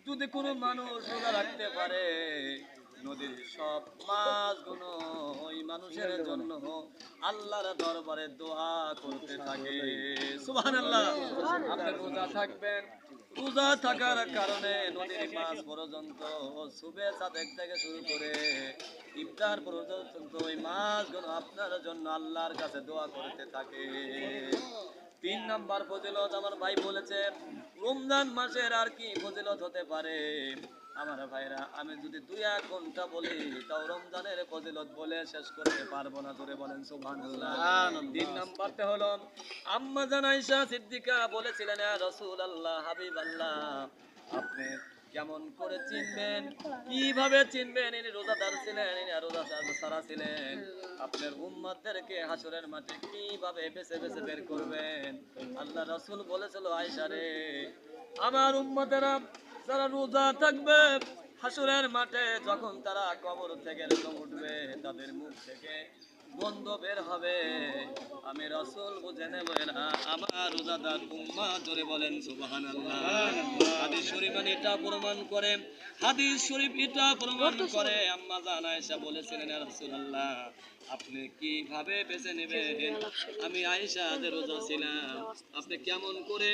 যদি কোনো মানুষ রোজা রাখতে পারে, নদীর সব মাছগুলো ওই মানুষের জন্য আল্লাহর দরবারে দোয়া করতে থাকে। সুবহানাল্লাহ। আপনি রোজা থাকবেন, রোজা থাকার কারণে নদীর মাছ পর্যন্ত সুবে সাদেক থেকে শুরু করে ইফতার পর্যন্ত ওই মাছগুলো আপনার জন্য আল্লাহর কাছে দোয়া করতে থাকে। 3 নাম্বার ফজিলত আমার ভাই বলেছে, রমজান মাসের আর কি ফজিলত হতে পারে? আমার ভাইরা, আমি যদি 2-1 ঘন্টা বলি তাও রমজানের ফজিলত বলে শেষ করতে পারবো না। জোরে বলেন সুবহানাল্লাহ। 3 নাম্বারতে হলো, আম্মা জান আয়েশা সিদ্দিকা বলেছিলেন, ইয়া রাসূলুল্লাহ, হাবিবাল্লাহ, আপনি কেমন করে চিনবেন, কিভাবে চিনবেন ইনি রোজাদার ছিলেন, ইনি রোজা ছাড়া ছিলেন? আপনার উম্মতদেরকে হাসরের মাঠে কিভাবে বেছে বেছে বের করবেন? আল্লাহ রাসূল বলেছিল, আয়েশা রে, আমার উম্মতেরা যারা রোজা থাকবে, হাসরের মাঠে যখন তারা কবর থেকে এরকম উঠবে, তাদের মুখ থেকে গন্ধ বের হবে, আমি রাসূল বুঝে নেব এরা আমার রোজাদার উম্মত। জোরে বলেন সুবহানাল্লাহ। হাদিস শরীফ এটা প্রমাণ করে, হাদিস শরীফ এটা প্রমাণ করে। আম্মা জান আয়েশা বলেছিলেন, ইয়া রাসূলুল্লাহ, আপনি কিভাবে বেছে নেবেন? আমি আয়েশা যে রোজা ছিলাম, আপনি কেমন করে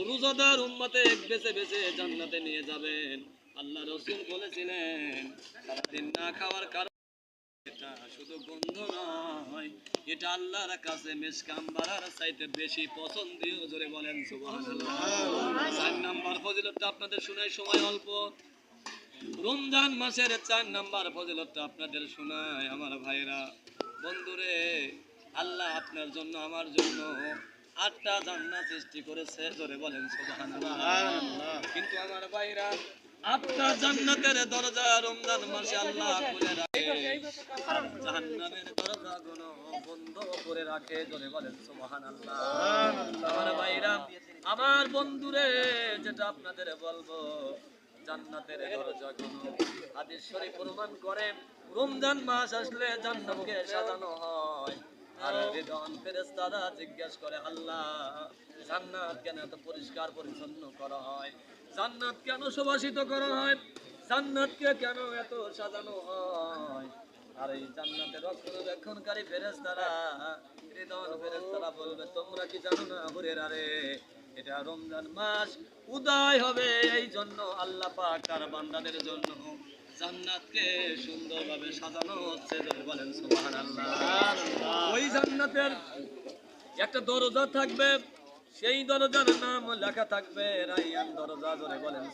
রোজাদার উম্মতে বেছে বেছে জান্নাতে নিয়ে যাবেন? আল্লাহ রাসূল বলেছিলেন, সারাদিন না খাওয়ার কারণে এটা শুধু গন্ধ নয়, এটা আল্লাহর কাছে মিসকাম্বারার চাইতে বেশি পছন্দীয়। জোরে বলেন সুবহানাল্লাহ। 4 নাম্বার ফজিলতটা আপনাদের শোনাই, সময় অল্প। রমজান মাসের 4 নাম্বার ফজিলতটা আপনাদের শোনাই আমার ভাইরা, বন্ধুরে। আল্লাহ আপনার জন্য আমার জন্য 8টা জান্নাত সৃষ্টি করেছে। জোরে বলেন সুবহানাল্লাহ। কিন্তু আমার ভাইরা, 8টা জান্নাতের দরজা রমজান মাসে আল্লাহ খুলে রাখে, জাহান্নামের দরজাগুলো বন্ধ করে রাখে। জোরে বলেন সুবহানাল্লাহ। আমার ভাইরা, আমার বন্ধুরে, যেটা আপনাদের বলবো, জান্নাতের দরজাগুলো হাদিস শরীফ প্রমাণ করে, রমজান মাস আসলে জান্নাতকে সাজানো হয়। আর রিদওয়ান ফেরেশতারা জিজ্ঞাসা করে, আল্লাহ, জান্নাত কেন এত পরিষ্কার পরিচ্ছন্ন করা হয়? জান্নাত কেন সুবাসিত করা হয়? জান্নাতকে কেন এত সাজানো হয়? আর এই জান্নাতের রক্ষণাবেক্ষণকারী ফেরেশতারা, রিদওয়ান ফেরেশতারা বলবে, তোমরা কি জানো না হুরেরা রে, এটা রমজান মাস উদয় হবে, এই জন্য আল্লাহ পাক তার বান্দাদের জন্য জান্নাতকে সুন্দরভাবে সাজানো হচ্ছে। যদি বলেন সুবহানাল্লাহ। ওই জান্নাতের একটা দরজা থাকবে, সেই দরজার নাম লেখা থাকবে রাইয়ান দরজা। ধরে বলেন